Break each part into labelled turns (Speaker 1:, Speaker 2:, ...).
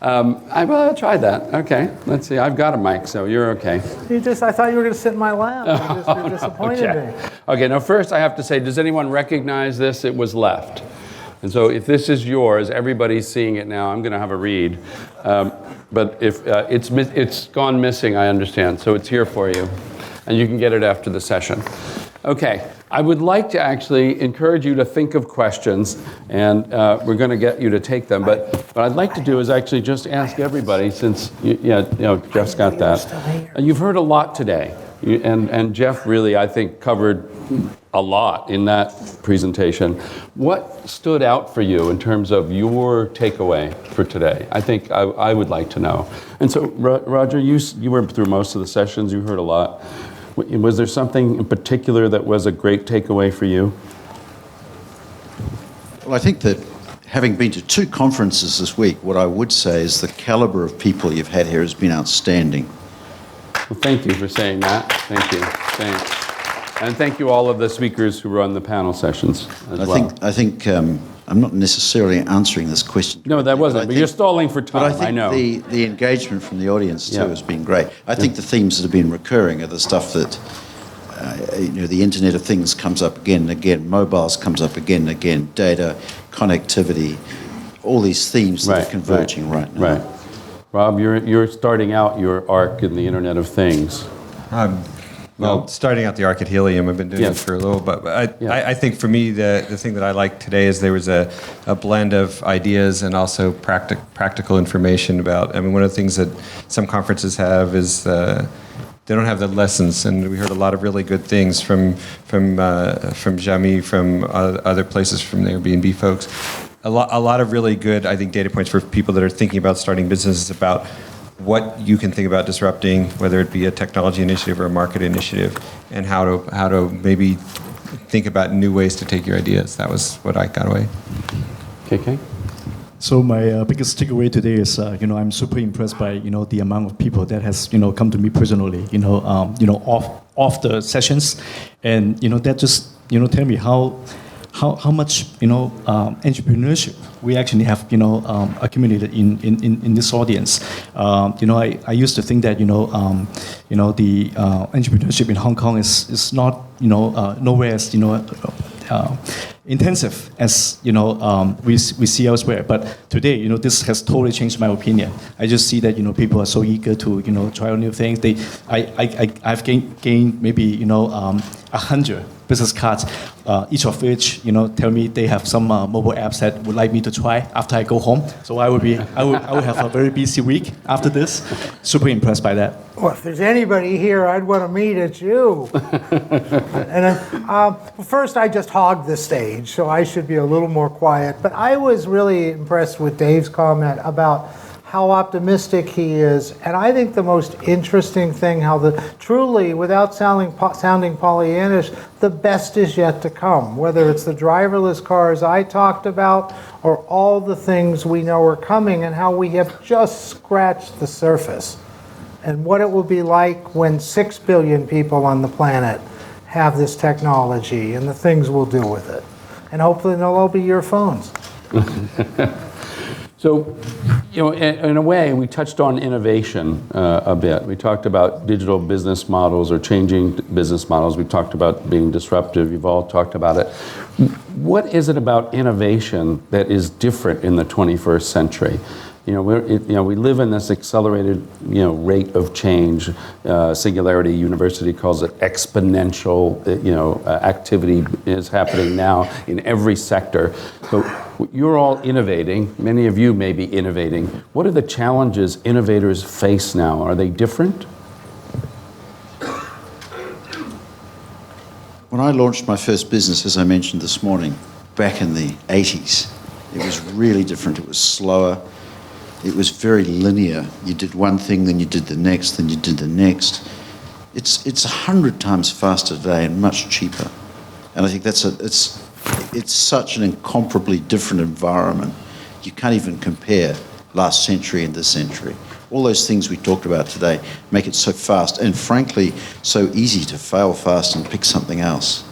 Speaker 1: I'll try that. Okay, let's see. I've got a mic, so you're okay.
Speaker 2: I thought you were going to sit in my lap. You disappointed me.
Speaker 1: Okay, now first I have to say, does anyone recognize this? It was left. And so if this is yours, everybody's seeing it now. I'm going to have a read. But if it's gone missing, I understand. So it's here for you. And you can get it after the session. Okay, I would like to actually encourage you to think of questions, and we're going to get you to take them. But what I'd like to do is actually just ask everybody, since Jeff's got that. You've heard a lot today, and Jeff really, I think, covered a lot in that presentation. What stood out for you in terms of your takeaway for today? I think I would like to know. And so, Roger, you were through most of the sessions. You heard a lot. Was there something in particular that was a great takeaway for you?
Speaker 3: Well, I think that having been to 2 conferences this week, what I would say is the caliber of people you've had here has been outstanding.
Speaker 1: Well, thank you for saying that. Thank you. Thanks. And thank you all of the speakers who run the panel sessions as well.
Speaker 3: I think I'm not necessarily answering this question.
Speaker 1: No, that wasn't, but you're stalling for time,
Speaker 3: but I know. The engagement from the audience, too, has been great. I think the themes that have been recurring are the stuff that, the Internet of Things comes up again and again, mobiles comes up again and again, data, connectivity, all these themes that are converging right now. Right.
Speaker 1: Rob, you're starting out your arc in the Internet of Things.
Speaker 4: Well, starting out the arc at Helium, I've been doing it for a little bit. But I think for me, the thing that I liked today is there was a blend of ideas and also practical information about, one of the things that some conferences have is they don't have the lessons. And we heard a lot of really good things from Xiaomi, from other places, from the Airbnb folks. A lot of really good, I think, data points for people that are thinking about starting businesses about what you can think about disrupting, whether it be a technology initiative or a market initiative, and how to maybe think about new ways to take your ideas. That was what I got away.
Speaker 1: KK?
Speaker 5: So my biggest takeaway today is, I'm super impressed by, the amount of people that has, come to me personally, off the sessions, and that just, tell me how much entrepreneurship we actually have accumulated in this audience. I used to think that the entrepreneurship in Hong Kong is not nowhere as intensive as we see elsewhere. But today this has totally changed my opinion. I just see that people are so eager to try out new things. I've gained maybe 100 business cards, each of which tell me they have some mobile apps that would like me to try after I go home. So I would have a very busy week after this. Super impressed by that.
Speaker 2: Well, if there's anybody here I'd want to meet, it's you. First, I just hogged the stage, so I should be a little more quiet. But I was really impressed with Dave's comment about how optimistic he is. And I think the most interesting thing, truly, without sounding Pollyannish, the best is yet to come. Whether it's the driverless cars I talked about, or all the things we know are coming, and how we have just scratched the surface. And what it will be like when 6 billion people on the planet have this technology, and the things we'll do with it. And hopefully they'll all be your phones.
Speaker 1: So, in a way, we touched on innovation a bit. We talked about digital business models or changing business models. We talked about being disruptive. You've all talked about it. What is it about innovation that is different in the 21st century? We live in this accelerated, rate of change. Singularity University calls it exponential. Activity is happening now in every sector. So you're all innovating. Many of you may be innovating. What are the challenges innovators face now? Are they different?
Speaker 3: When I launched my first business, as I mentioned this morning, back in the 80s, it was really different. It was slower. It was very linear. You did one thing, then you did the next, then you did the next. It's 100 times faster today and much cheaper. And I think it's such an incomparably different environment. You can't even compare last century and this century. All those things we talked about today make it so fast and, frankly, so easy to fail fast and pick something else.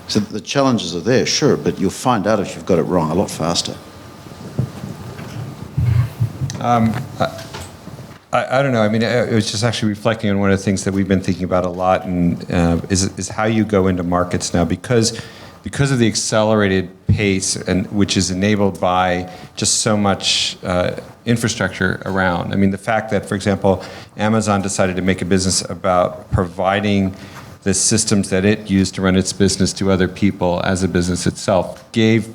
Speaker 3: So the challenges are there, sure, but you'll find out if you've got it wrong a lot faster.
Speaker 4: I don't know. I mean, I was just actually reflecting on one of the things that we've been thinking about a lot, and is how you go into markets now, because of the accelerated pace, and which is enabled by just so much infrastructure around. I mean, the fact that, for example, Amazon decided to make a business about providing the systems that it used to run its business to other people as a business itself gave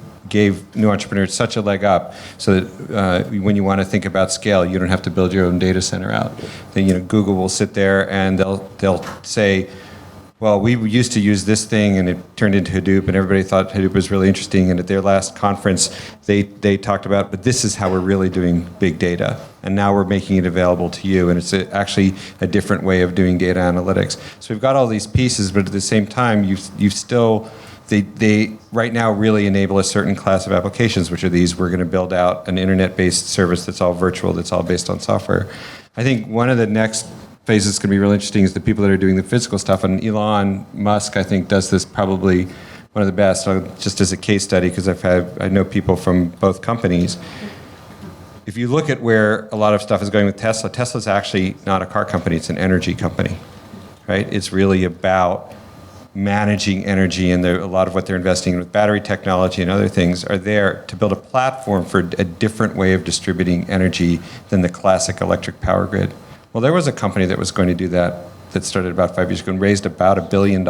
Speaker 4: new entrepreneurs such a leg up, so that when you want to think about scale, you don't have to build your own data center out. Then, Google will sit there and they'll say, well, we used to use this thing and it turned into Hadoop, and everybody thought Hadoop was really interesting. And at their last conference, they talked about, but this is how we're really doing big data, and now we're making it available to you. And it's actually a different way of doing data analytics. So we've got all these pieces, but at the same time, you've still. They right now really enable a certain class of applications, which are these. We're going to build out an internet-based service that's all virtual, that's all based on software. I think one of the next phases that's going to be really interesting is the people that are doing the physical stuff. And Elon Musk, I think, does this probably one of the best. Just as a case study, because I know people from both companies. If you look at where a lot of stuff is going with Tesla, Tesla's actually not a car company; it's an energy company, right? It's really about managing energy, and a lot of what they're investing in with battery technology and other things are there to build a platform for a different way of distributing energy than the classic electric power grid. Well, there was a company that was going to do that started about 5 years ago and raised about $1 billion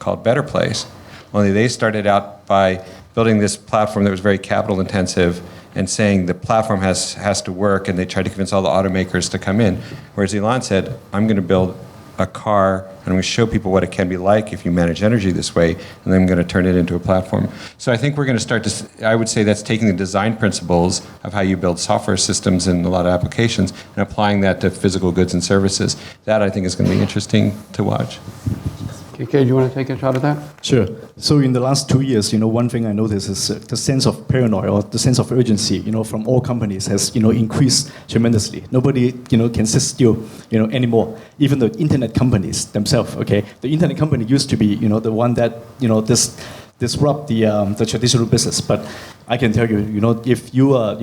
Speaker 4: called Better Place. Only they started out by building this platform that was very capital intensive and saying the platform has to work, and they tried to convince all the automakers to come in. Whereas Elon said, I'm going to build a car, and I'm going to show people what it can be like if you manage energy this way, and then I'm going to turn it into a platform. So I think we're going to start to, I would say that's taking the design principles of how you build software systems in a lot of applications and applying that to physical goods and services. That, I think, is going to be interesting to watch.
Speaker 1: KK, do you want to take a shot at that?
Speaker 5: Sure. So in the last 2 years, one thing I noticed is the sense of paranoia or the sense of urgency, from all companies has, increased tremendously. Nobody, can sit still, anymore. Even the internet companies themselves, okay? The internet company used to be, the one that, disrupt the traditional business. But I can tell you, if you are,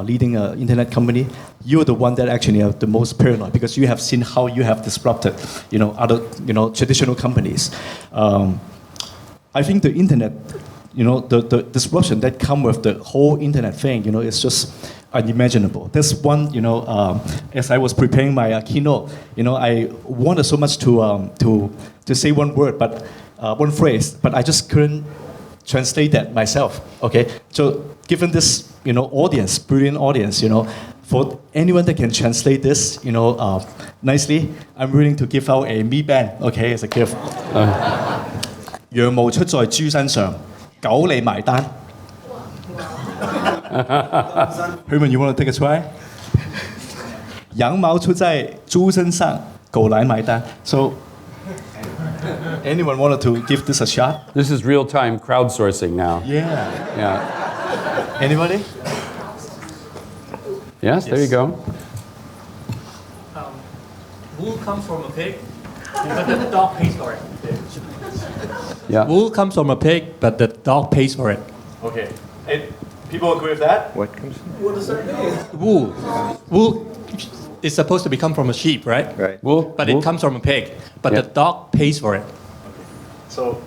Speaker 5: leading an internet company, you're the one that actually are the most paranoid, because you have seen how you have disrupted, other, traditional companies. I think the internet, the disruption that come with the whole internet thing, is just unimaginable. There's one, as I was preparing my keynote, I wanted so much to say one word, but one phrase, but I just couldn't translate that myself. Okay, so given this, audience, brilliant audience, for anyone that can translate this, nicely, I'm willing to give out a Mi Band, okay, as a gift. 羊毛出在豬身上，狗你埋單。Herman, you want to take a try? 羊毛出在豬身上，狗來埋單。So, anyone wanted to give this a shot?
Speaker 1: This is real-time crowdsourcing now.
Speaker 5: Yeah.
Speaker 1: Yeah.
Speaker 5: Anybody?
Speaker 1: Yes, there you go.
Speaker 6: Wool comes from a pig, but the dog pays for it.
Speaker 1: Yeah.
Speaker 6: Wool comes from a pig, but the dog pays for it.
Speaker 5: Okay. People agree with that?
Speaker 3: What comes?
Speaker 2: What does that mean?
Speaker 6: Wool. Wool is supposed to come from a sheep, right?
Speaker 3: Right.
Speaker 1: Wool,
Speaker 6: But
Speaker 1: wool.
Speaker 6: it comes from a pig, but
Speaker 1: Yeah.
Speaker 6: the dog pays for it.
Speaker 5: So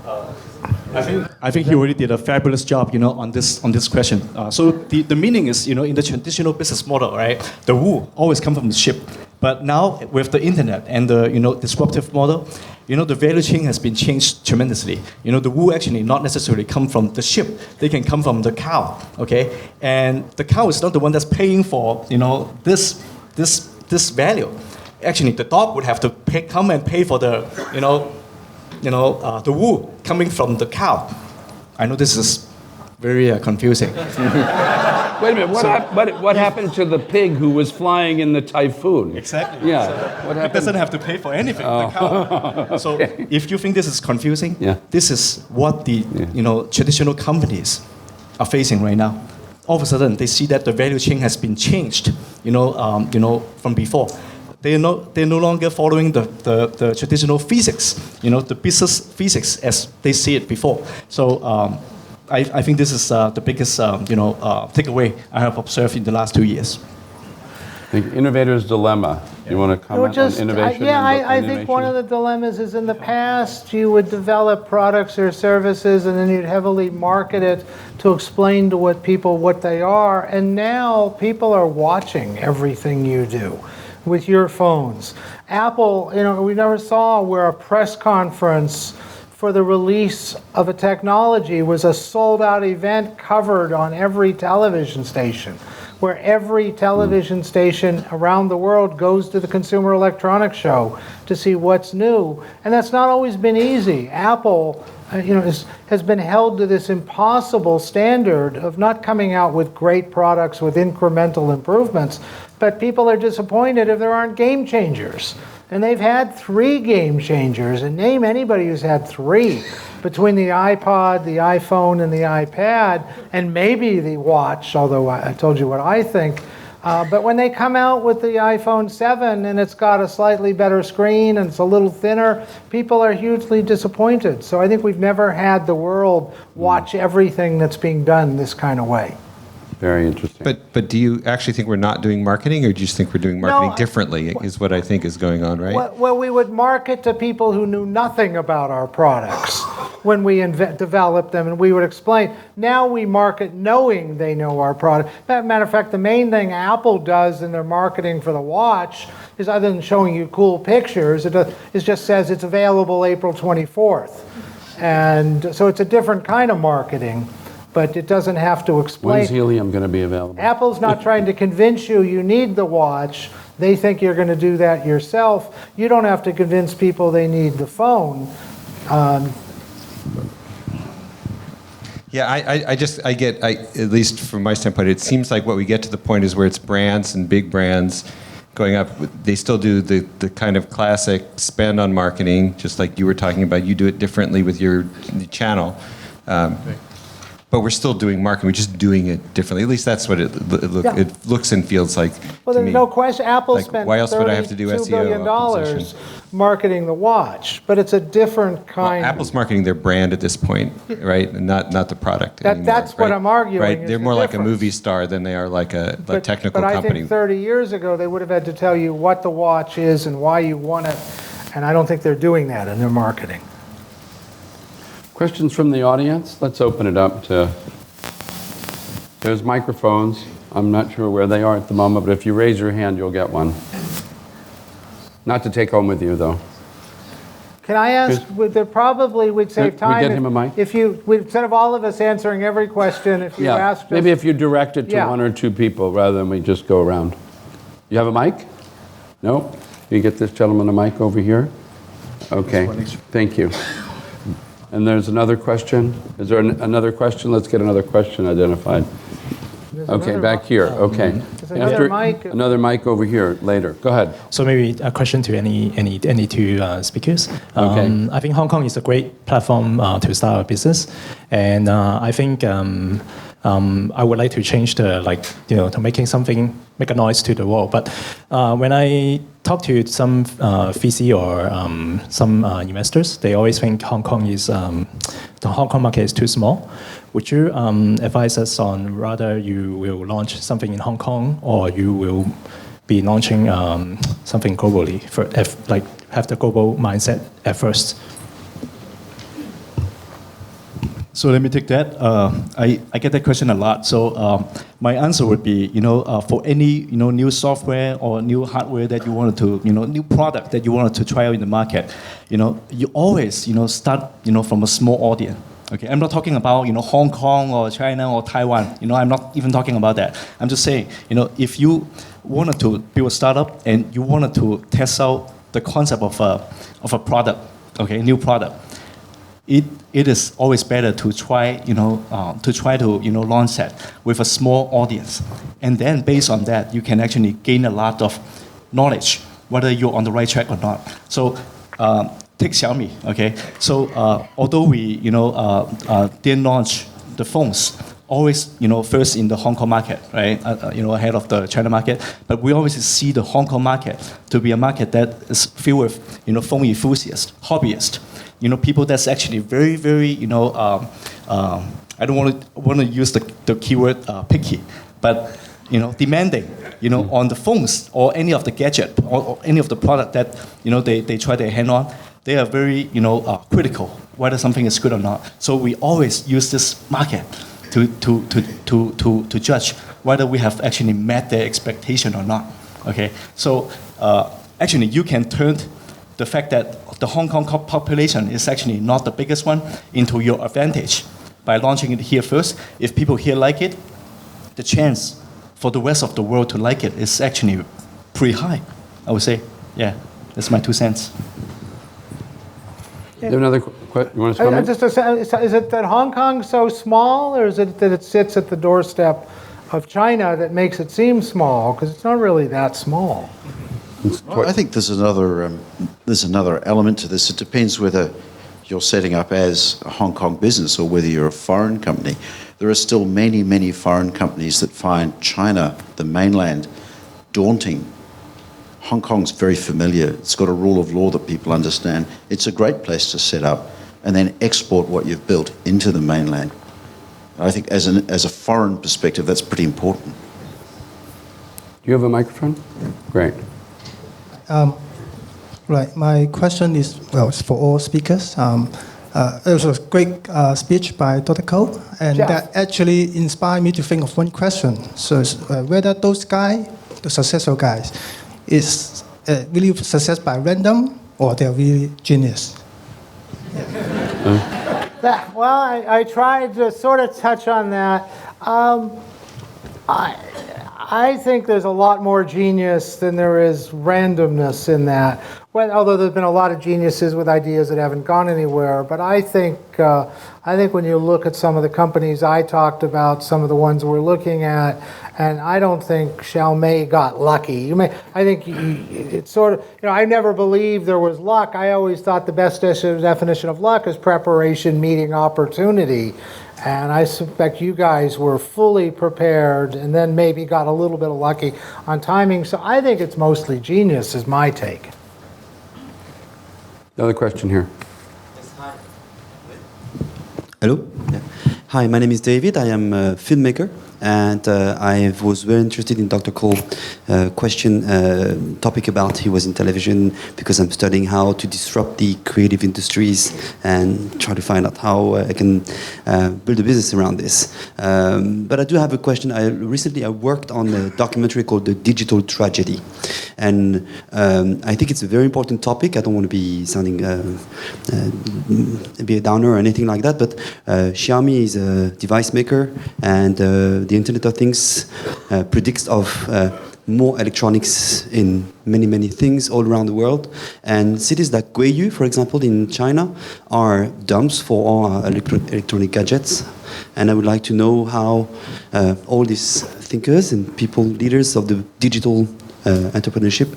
Speaker 5: I think he already did a fabulous job, on this question. So the meaning is, in the traditional business model, right? The wool always come from the sheep, but now with the internet and the disruptive model, the value chain has been changed tremendously. The wool actually not necessarily come from the sheep; they can come from the cow. Okay, and the cow is not the one that's paying for this value. Actually, the dog would have to come and pay for the the wool coming from the cow. I know this is very confusing.
Speaker 1: Wait a minute. What happened to the pig who was flying in the typhoon?
Speaker 5: Exactly.
Speaker 1: Yeah.
Speaker 5: So
Speaker 1: What
Speaker 5: it
Speaker 1: happened?
Speaker 5: doesn't have to pay for anything. The cow. So if you think this is confusing,
Speaker 1: Yeah.
Speaker 5: this is what the traditional companies are facing right now. All of a sudden, they see that the value chain has been changed. From before. They're no longer following the traditional physics, the business physics as they see it before. So I think this is the biggest takeaway I have observed in the last 2 years.
Speaker 1: The innovator's dilemma. You want to comment on innovation?
Speaker 2: I think one of the dilemmas is in the past you would develop products or services and then you'd heavily market it to explain to people what they are. And now people are watching everything you do with your phones. Apple, we never saw where a press conference for the release of a technology was a sold-out event covered on every television station, where every television station around the world goes to the Consumer Electronics Show to see what's new. And that's not always been easy. Apple has been held to this impossible standard of not coming out with great products with incremental improvements, but people are disappointed if there aren't game changers. And they've had 3 game changers, and name anybody who's had 3 between the iPod, the iPhone, and the iPad, and maybe the watch, although I told you what I think. But when they come out with the iPhone 7 and it's got a slightly better screen and it's a little thinner, people are hugely disappointed. So I think we've never had the world watch everything that's being done this kind of way.
Speaker 1: Very interesting.
Speaker 4: But do you actually think we're not doing marketing, or do you just think we're doing marketing differently, is what I think is going on, right?
Speaker 2: Well, we would market to people who knew nothing about our products when we developed them, and we would explain. Now we market knowing they know our product. Matter of fact, the main thing Apple does in their marketing for the watch is, other than showing you cool pictures, it just says it's available April 24th. And so it's a different kind of marketing. But it doesn't have to explain.
Speaker 1: When's Helium going to be available?
Speaker 2: Apple's not trying to convince you need the watch. They think you're going to do that yourself. You don't have to convince people they need the phone.
Speaker 4: Yeah, I get, at least from my standpoint, it seems like what we get to the point is where it's brands and big brands going up. They still do the kind of classic spend on marketing, just like you were talking about. You do it differently with your channel. But we're still doing marketing. We're just doing it differently. At least that's what it looks and feels like.
Speaker 2: Well, there's no question. Apple spent
Speaker 4: why else would I have to do
Speaker 2: $32
Speaker 4: SEO
Speaker 2: billion marketing the watch, but it's a different kind.
Speaker 4: Well, Apple's marketing their brand at this point, right? And not the product anymore.
Speaker 2: That's what I'm arguing.
Speaker 4: Right? They're more like a movie star than they are like a technical company.
Speaker 2: But I think 30 years ago they would have had to tell you what the watch is and why you want it, and I don't think they're doing that in their marketing.
Speaker 1: Questions from the audience? Let's open it up to... There's microphones. I'm not sure where they are at the moment, but if you raise your hand, you'll get one. Not to take home with you, though.
Speaker 2: Can I ask, we'd save time.
Speaker 1: We get him a mic?
Speaker 2: Instead of all of us answering every question, if you asked us...
Speaker 1: Maybe if you direct it to 1 or 2 people rather than we just go around. You have a mic? No? You get this gentleman a mic over here? Okay, thank you. And there's another question. Is there another question? Let's get another question identified. Okay, back here. Okay. Another mic over here later. Go ahead.
Speaker 7: So maybe a question to any 2 speakers.
Speaker 1: Okay.
Speaker 7: I think Hong Kong is a great platform to start a business, and I think I would like to change to make a noise to the world. But when I talk to some VC or some investors, they always think the Hong Kong market is too small. Would you advise us on rather you will launch something in Hong Kong, or you will be launching something globally have the global mindset at first?
Speaker 5: So let me take that. I get that question a lot. So my answer would be, for any new software or new hardware that you wanted to, new product that you wanted to try out in the market, you always, start, from a small audience. Okay, I'm not talking about Hong Kong or China or Taiwan. I'm not even talking about that. I'm just saying, if you wanted to build a startup and you wanted to test out the concept of a product, okay, new product, it is always better to try to launch that with a small audience, and then based on that you can actually gain a lot of knowledge whether you're on the right track or not. So. Take Xiaomi, okay? So although we, didn't launch the phones, always, first in the Hong Kong market, right? Ahead of the China market, but we always see the Hong Kong market to be a market that is filled with, phone enthusiasts, hobbyists, people that's actually very, very, I don't want to use the keyword picky, but demanding, on the phones or any of the gadget or any of the product that, they try their hand on. They are very, critical whether something is good or not. So we always use this market to judge whether we have actually met their expectation or not. Okay, so actually you can turn the fact that the Hong Kong population is actually not the biggest one into your advantage by launching it here first. If people here like it, the chance for the rest of the world to like it is actually pretty high, I would say. Yeah, that's my 2 cents.
Speaker 1: You have another question? You want to comment?
Speaker 2: Is it that Hong Kong's so small, or is it that it sits at the doorstep of China that makes it seem small? Because it's not really that small.
Speaker 3: Well, I think there's another element to this. It depends whether you're setting up as a Hong Kong business or whether you're a foreign company. There are still many, many foreign companies that find China, the mainland, daunting. Hong Kong's very familiar. It's got a rule of law that people understand. It's a great place to set up and then export what you've built into the mainland. I think as a foreign perspective, that's pretty important.
Speaker 1: Do you have a microphone? Great.
Speaker 8: Right. My question is, it's for all speakers. It was a great speech by Dr. Koh, and that actually inspired me to think of one question. So whether those guys, the successful guys, is really success by random or they're really genius?
Speaker 2: I tried to sort of touch on that. I think there's a lot more genius than there is randomness in that. Well, although there's been a lot of geniuses with ideas that haven't gone anywhere, but I think when you look at some of the companies I talked about, some of the ones we're looking at, and I don't think Xiaomi got lucky. I think it's sort of, I never believed there was luck. I always thought the best definition of luck is preparation meeting opportunity. And I suspect you guys were fully prepared and then maybe got a little bit of lucky on timing. So I think it's mostly genius is my take.
Speaker 1: Another question here.
Speaker 9: Yes, hi. Hello? Yeah. Hi, my name is David. I am a filmmaker. And I was very interested in Dr. Cole's topic about he was in television because I'm studying how to disrupt the creative industries and try to find out how I can build a business around this. But I do have a question. Recently I worked on a documentary called The Digital Tragedy. And I think it's a very important topic. I don't want to be sounding be a downer or anything like that, but Xiaomi is a device maker, and the Internet of Things predicts of more electronics in many, many things all around the world. And cities like Guiyu, for example, in China, are dumps for all our electronic gadgets. And I would like to know how all these thinkers and people, leaders of the digital entrepreneurship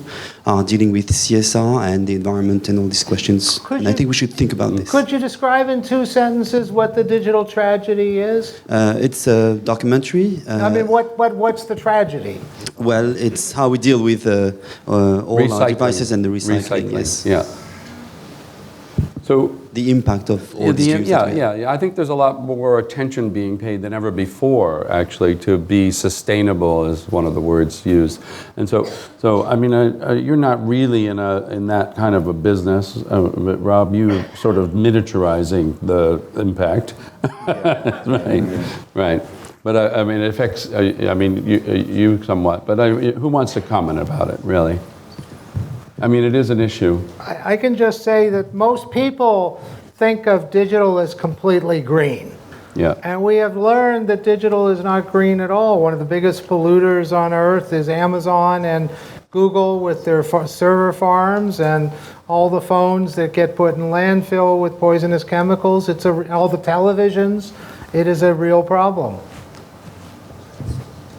Speaker 9: are dealing with CSR and the environment and all these questions. I think we should think about this.
Speaker 2: Could you describe in 2 sentences what the digital tragedy is?
Speaker 9: It's a documentary.
Speaker 2: What's the tragedy?
Speaker 9: Well, it's how we deal with all our devices and the recycling. Yes.
Speaker 1: Yeah. So
Speaker 9: the impact of all these things.
Speaker 1: Yeah. I think there's a lot more attention being paid than ever before, actually, to be sustainable is one of the words used. And so I mean, you're not really in that kind of a business, but Rob, you sort of miniaturizing the impact, right. But I mean, it affects. You somewhat. But who wants to comment about it, really? I mean, it is an issue.
Speaker 2: I can just say that most people think of digital as completely green.
Speaker 1: Yeah.
Speaker 2: And we have learned that digital is not green at all. One of the biggest polluters on Earth is Amazon and Google with their server farms and all the phones that get put in landfill with poisonous chemicals. All the televisions. It is a real problem.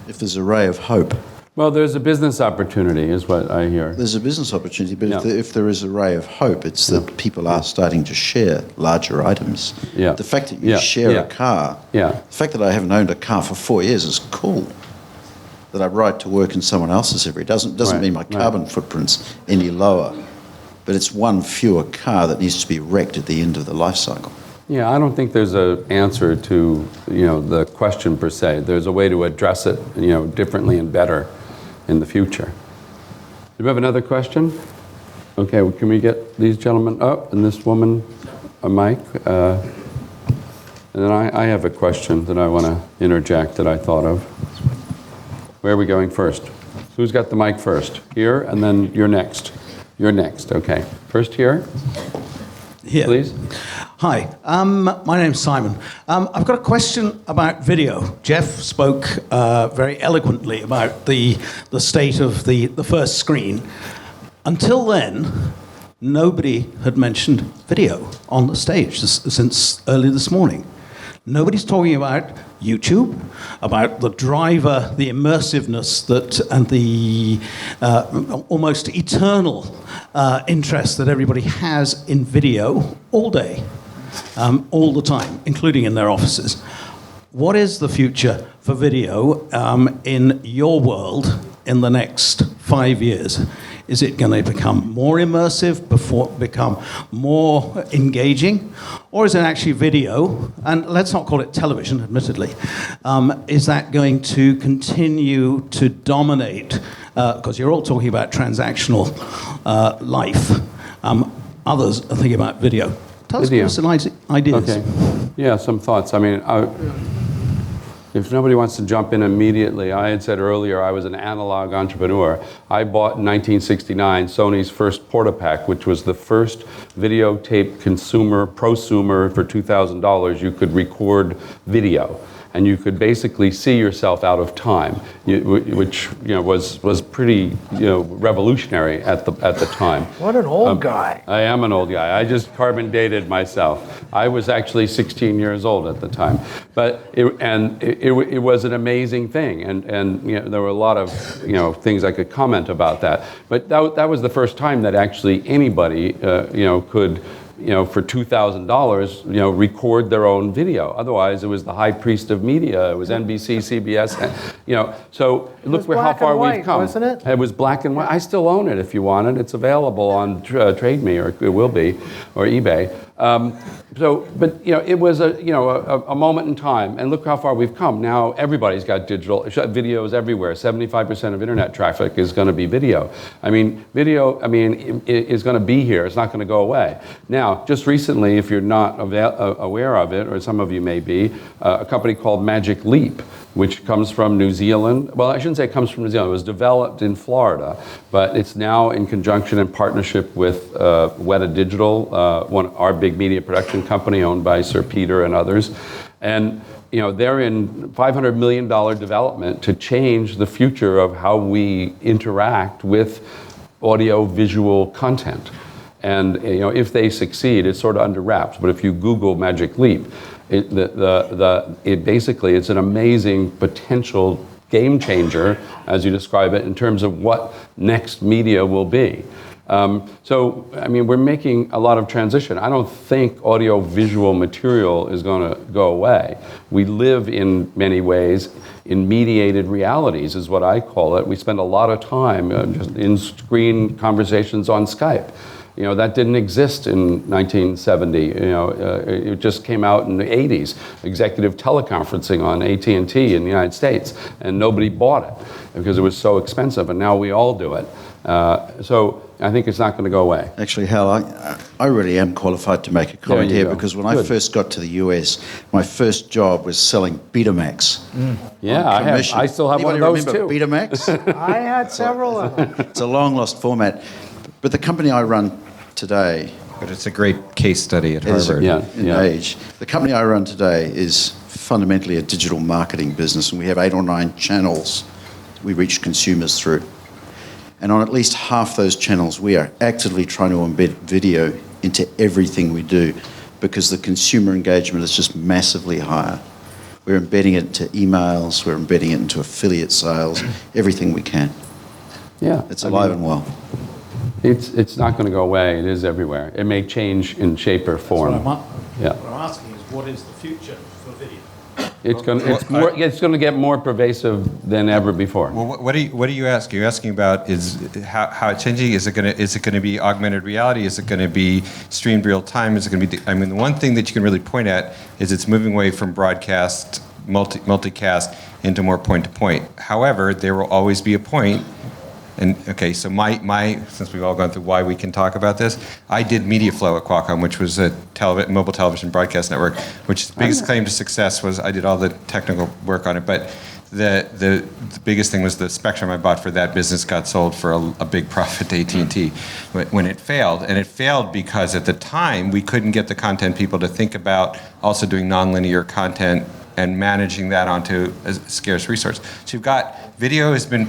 Speaker 3: If there's a ray of hope.
Speaker 1: Well, there's a business opportunity, is what I hear.
Speaker 3: There's a business opportunity, but if there is a ray of hope, it's that people are starting to share larger items.
Speaker 1: Yeah.
Speaker 3: The fact that you share a car, the fact that I haven't owned a car for 4 years is cool. That I ride to work in someone else's every day doesn't mean my carbon footprint's any lower, but it's one fewer car that needs to be wrecked at the end of the life cycle.
Speaker 1: Yeah, I don't think there's an answer to, the question per se. There's a way to address it, differently and better in the future. Do we have another question? Okay, well, can we get these gentlemen up and this woman a mic? And then I have a question that I want to interject that I thought of. Where are we going first? Who's got the mic first? Here, and then you're next. You're next, okay. First here.
Speaker 10: Here.
Speaker 1: Please.
Speaker 10: Hi, my name's Simon. I've got a question about video. Jeff spoke very eloquently about the state of the first screen. Until then, nobody had mentioned video on the stage since early this morning. Nobody's talking about YouTube, about the driver, the immersiveness and the almost eternal interest that everybody has in video all day, all the time, including in their offices. What is the future for video in your world in the next 5 years? Is it going to become more immersive, become more engaging? Or is it actually video, and let's not call it television, admittedly, is that going to continue to dominate? Because you're all talking about transactional life. Others are thinking about video. Tell us some ideas.
Speaker 1: Okay. Yeah, some thoughts. I mean, if nobody wants to jump in immediately, I had said earlier I was an analog entrepreneur. I bought in 1969 Sony's first Portapack, which was the first videotape prosumer for $2,000. You could record video, and you could basically see yourself out of time, which was pretty revolutionary at the time.
Speaker 2: What an old guy!
Speaker 1: I am an old guy. I just carbon dated myself. I was actually 16 years old at the time, but it was an amazing thing, and there were a lot of things I could comment about that. But that was the first time that actually anybody could. For $2,000, record their own video. Otherwise, it was the high priest of media. It was NBC, CBS, So look how far we've come.
Speaker 2: Wasn't it?
Speaker 1: It was black and white. I still own it if you want it. It's available on Trade Me, or it will be, or eBay. It was a moment in time, and look how far we've come. Now everybody's got digital videos everywhere. 75% of internet traffic is going to be video. Video is going to be here. It's not going to go away. Now, just recently, if you're not aware of it, or some of you may be, a company called Magic Leap, which comes from New Zealand. Well, I shouldn't say it comes from New Zealand. It was developed in Florida, but it's now in conjunction and partnership with Weta Digital, our big media production company owned by Sir Peter and others. And they're in $500 million development to change the future of how we interact with audio-visual content. And if they succeed, it's sort of under wraps. But if you Google Magic Leap, basically it's an amazing potential game changer, as you describe it, in terms of what next media will be. We're making a lot of transition. I don't think audio-visual material is going to go away. We live in many ways in mediated realities, is what I call it. We spend a lot of time just in screen conversations on Skype. That didn't exist in 1970. It just came out in the 80s. Executive teleconferencing on AT&T in the United States, and nobody bought it because it was so expensive, and now we all do it. So I think it's not going to go away.
Speaker 3: Actually, Hal, I really am qualified to make a comment here because when I first got to the US, my first job was selling Betamax.
Speaker 1: Yeah, I still have one of those too.
Speaker 3: Betamax?
Speaker 2: I had several of them.
Speaker 3: It's a long-lost format. But the company I run today...
Speaker 4: But it's a great case study at Harvard.
Speaker 3: In age. The company I run today is fundamentally a digital marketing business, and we have 8 or 9 channels we reach consumers through. And on at least half those channels, we are actively trying to embed video into everything we do because the consumer engagement is just massively higher. We're embedding it into emails, we're embedding it into affiliate sales, everything we can.
Speaker 1: Yeah.
Speaker 3: It's alive and well.
Speaker 1: It's not going to go away. It is everywhere. It may change in shape or form.
Speaker 10: What I'm asking is, what is the future for video?
Speaker 1: It's going to get more pervasive than ever before.
Speaker 4: Well, what are you asking? You're asking about is how it's changing. Is it going to be augmented reality? Is it going to be streamed real time? Is it going to be? I mean, the one thing that you can really point at is it's moving away from broadcast, multicast into more point to point. However, there will always be a point. And okay, so my since we've all gone through why we can talk about this, I did MediaFlow at Qualcomm, which was a mobile television broadcast network, which the biggest claim to success was I did all the technical work on it, but the biggest thing was the spectrum I bought for that business got sold for a big profit to AT&T when it failed. And it failed because at the time we couldn't get the content people to think about also doing nonlinear content and managing that onto a scarce resource. So you've got video has been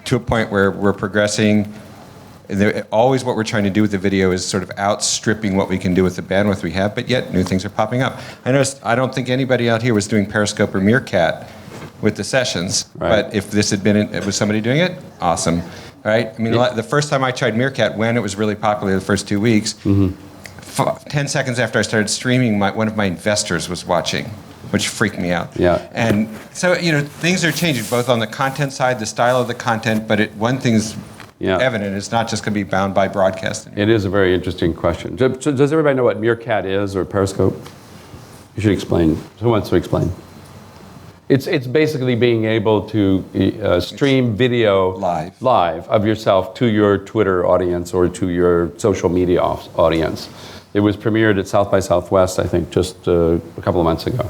Speaker 4: to a point where we're progressing. Always what we're trying to do with the video is sort of outstripping what we can do with the bandwidth we have, but yet new things are popping up. I don't think anybody out here was doing Periscope or Meerkat with the sessions, right. But if this had been, was somebody doing it? Awesome, right? I mean, the first time I tried Meerkat, when it was really popular the first 2 weeks, 10 seconds after I started streaming, one of my investors was watching, which freaked me out.
Speaker 1: Yeah.
Speaker 4: And so, things are changing, both on the content side, the style of the content, but one thing's evident, it's not just going to be bound by broadcasting.
Speaker 1: It is a very interesting question. Does everybody know what Meerkat is or Periscope? You should explain. Who wants to explain? It's basically being able to stream video live of yourself to your Twitter audience or to your social media audience. It was premiered at South by Southwest, I think, just a couple of months ago.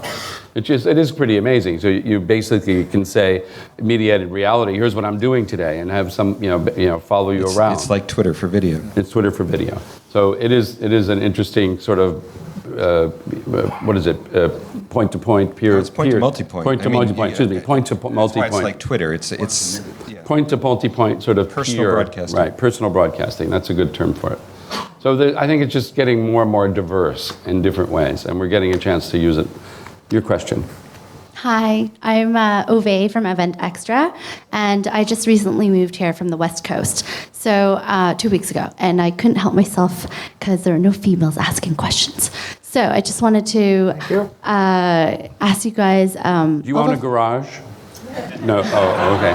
Speaker 1: It is pretty amazing. So you basically can say, mediated reality. Here's what I'm doing today, and have some, follow you around.
Speaker 4: It's like Twitter for video.
Speaker 1: It's Twitter for video. So it is an interesting sort of. What is it? Point to point, peer.
Speaker 4: It's point to multi-point.
Speaker 1: Point to multi-point. Excuse me. Point to multi-point.
Speaker 4: That's why it's like Twitter. It's
Speaker 1: point to multi-point, sort of
Speaker 4: personal broadcasting.
Speaker 1: Right. Personal broadcasting. That's a good term for it. So I think it's just getting more and more diverse in different ways, and we're getting a chance to use it. Your question.
Speaker 11: Hi, I'm Ove from Event Extra, and I just recently moved here from the West Coast, so 2 weeks ago, and I couldn't help myself because there were no females asking questions. So I just wanted to ask you guys.
Speaker 1: Do you own a garage? No. Oh, okay.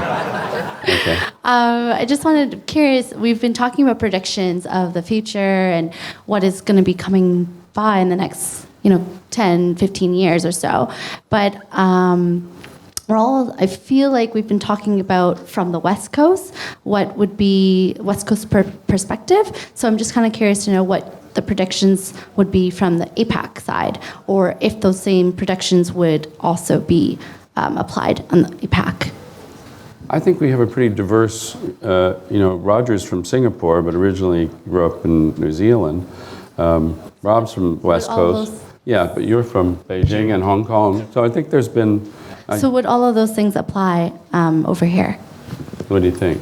Speaker 1: Okay.
Speaker 11: I just curious. We've been talking about predictions of the future and what is going to be coming by in the next 10, 15 years or so. But I feel like we've been talking about from the West Coast, what would be West Coast perspective. So I'm just kind of curious to know what the predictions would be from the APAC side, or if those same predictions would also be applied on the APAC.
Speaker 1: I think we have a pretty diverse, Roger's from Singapore, but originally grew up in New Zealand. Rob's from West Coast. Yeah, but you're from Beijing and Hong Kong. So I think there's been...
Speaker 11: So would all of those things apply over here?
Speaker 1: What do you think?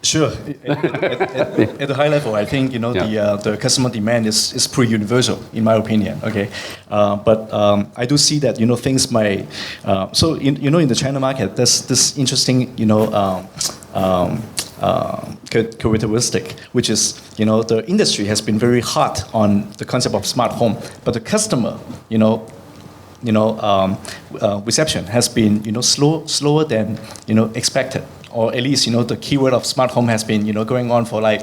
Speaker 5: Sure. At the high level, I think the customer demand is pretty universal, in my opinion. Okay, but I do see that things might. So in the China market, there's this interesting characteristic, which is the industry has been very hot on the concept of smart home, but the customer reception has been slower than expected. Or at least, the keyword of smart home has been, going on for I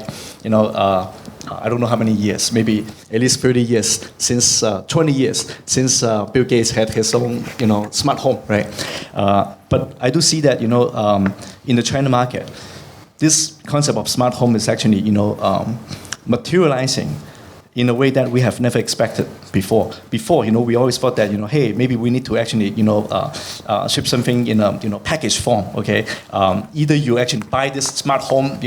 Speaker 5: don't know how many years, maybe at least 30 years, since 20 years, since Bill Gates had his own, smart home, right? But I do see that, in the China market, this concept of smart home is actually, materializing in a way that we have never expected before. Before, we always thought that, hey, maybe we need to actually, ship something in a package form, okay? Either you actually buy this smart home,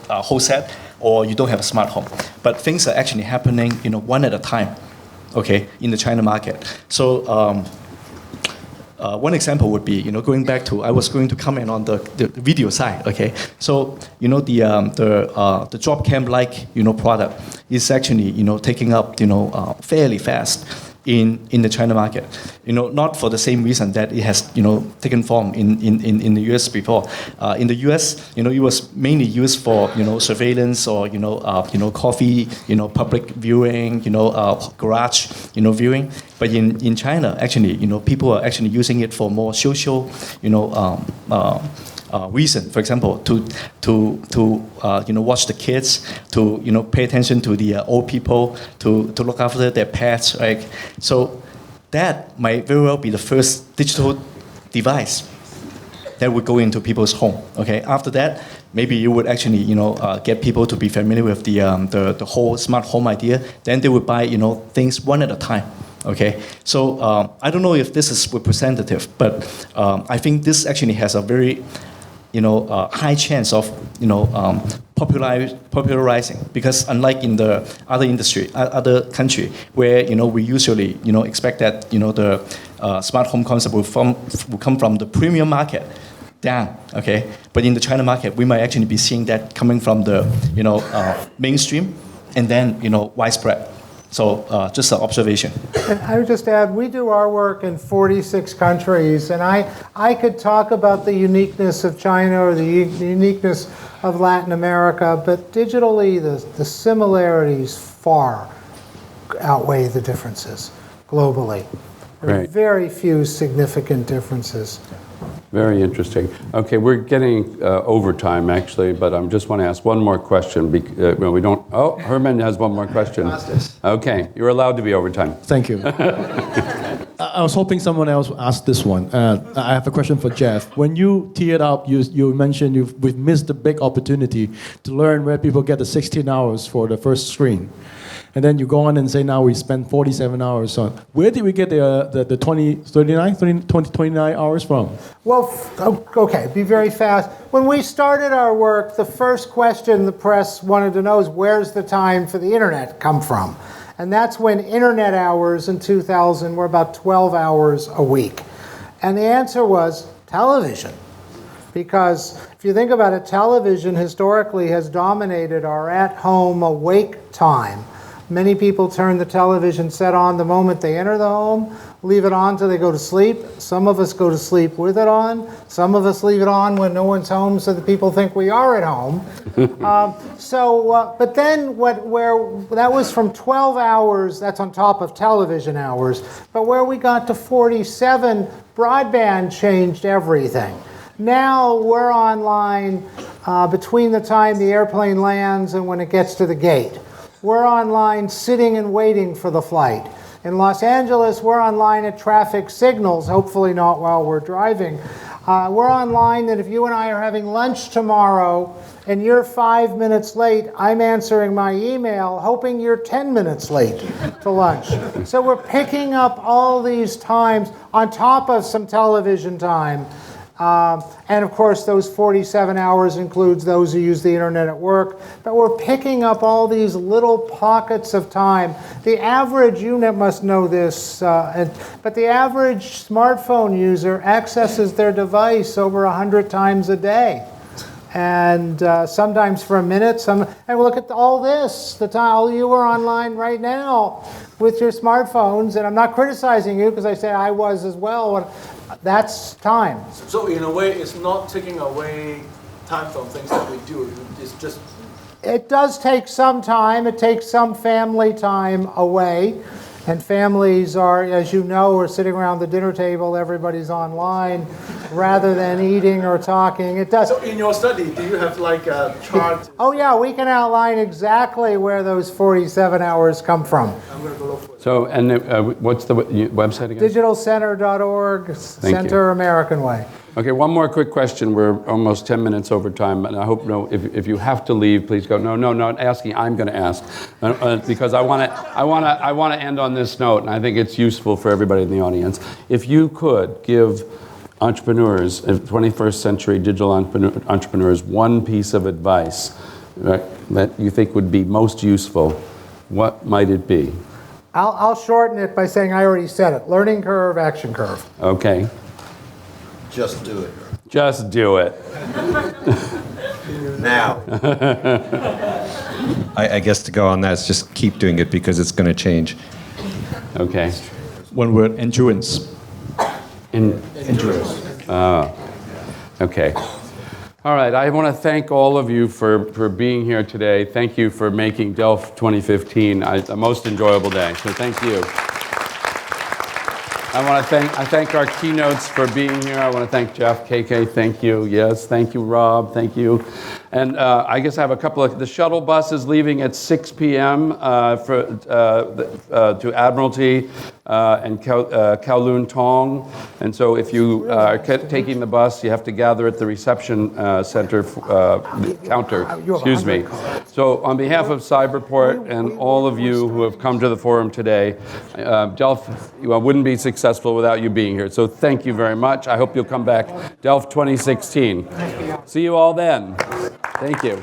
Speaker 5: whole set, or you don't have a smart home. But things are actually happening, one at a time, okay, in the China market. So one example would be, going back to, I was going to comment on the video side, okay? So, the drop cam-like, product is actually, taking up, fairly fast. in the China market. Not for the same reason that it has taken form in the US before. In the US, it was mainly used for surveillance or coffee, public viewing, garage, viewing. But in China, actually, people are actually using it for more social, reason. For example, to watch the kids, to pay attention to the old people, to look after their pets, right? So that might very well be the first digital device that would go into people's home. Okay. After that, maybe you would actually get people to be familiar with the whole smart home idea. Then they would buy things one at a time. Okay, so I don't know if this is representative, but I think this actually has a very high chance of popularizing, because unlike in the other industry, other country where we usually expect that the smart home concept will come from the premium market down, okay, but in the China market we might actually be seeing that coming from the mainstream and then widespread. So just an observation.
Speaker 2: And I would just add, we do our work in 46 countries, and I could talk about the uniqueness of China or the uniqueness of Latin America, but digitally the similarities far outweigh the differences globally. There are very few significant differences.
Speaker 1: Very interesting. Okay, we're getting overtime actually, but I just want to ask one more question. We don't. Oh, Herman has one more question. Okay, you're allowed to be overtime.
Speaker 12: Thank you. I was hoping someone else asked this one. I have a question for Jeff. When you teed up, you mentioned we've missed the big opportunity to learn where people get the 16 hours for the first screen. And then you go on and say, now we spend 47 hours on. Where did we get the 29 hours from?
Speaker 2: Well, okay, be very fast. When we started our work, the first question the press wanted to know is, where's the time for the internet come from? And that's when internet hours in 2000 were about 12 hours a week. And the answer was television. Because if you think about it, television historically has dominated our at-home awake time. Many people turn the television set on the moment they enter the home, leave it on till they go to sleep. Some of us go to sleep with it on. Some of us leave it on when no one's home so that people think we are at home. But then that was from 12 hours, that's on top of television hours. But where we got to 47, broadband changed everything. Now we're online between the time the airplane lands and when it gets to the gate. We're online sitting and waiting for the flight. In Los Angeles, we're online at traffic signals, hopefully not while we're driving. We're online that if you and I are having lunch tomorrow and you're 5 minutes late, I'm answering my email hoping you're 10 minutes late to lunch. So we're picking up all these times on top of some television time. And of course, those 47 hours includes those who use the internet at work. But we're picking up all these little pockets of time. The average, you must know this, but the average smartphone user accesses their device over 100 times a day. And sometimes for a minute. And look at all this, the time you are online right now with your smartphones. And I'm not criticizing you because I say I was as well. That's time.
Speaker 6: So in a way, it's not taking away time from things that we do. It's just...
Speaker 2: It does take some time. It takes some family time away. And families are, as you know, are sitting around the dinner table, everybody's online, rather than eating or talking. It does.
Speaker 6: So in your study, do you have like a chart?
Speaker 2: Oh yeah, we can outline exactly where those 47 hours come from.
Speaker 6: I'm going to go look for it.
Speaker 1: So, and what's the website again?
Speaker 2: Digitalcenter.org, Center American Way.
Speaker 1: Okay, one more quick question. We're almost 10 minutes over time, and I hope if you have to leave, please go. No, not asking. I'm going to ask because I want to end on this note, and I think it's useful for everybody in the audience. If you could give entrepreneurs, 21st century digital entrepreneurs, one piece of advice, right, that you think would be most useful, what might it be?
Speaker 2: I'll shorten it by saying I already said it. Learning curve, action curve.
Speaker 1: Okay.
Speaker 3: Just do it.
Speaker 1: Just do it.
Speaker 3: Now.
Speaker 4: I guess to go on that is just keep doing it because it's going to change.
Speaker 1: Okay.
Speaker 5: one word: endurance.
Speaker 1: Endurance. Okay. All right, I want to thank all of you for being here today. Thank you for making DELF 2015 a most enjoyable day, so thank you. I thank our keynotes for being here. I want to thank Jeff, KK, thank you. Yes, thank you, Rob, thank you. And I guess I have a couple of, the shuttle bus is leaving at 6 p.m. To Admiralty and Kowloon Tong. And so if you are taking the bus, you have to gather at the reception center counter. Excuse me. So on behalf of Cyberport and all of you who have come to the forum today, DELF wouldn't be successful without you being here. So thank you very much. I hope you'll come back. DELF 2016. See you all then. Thank you.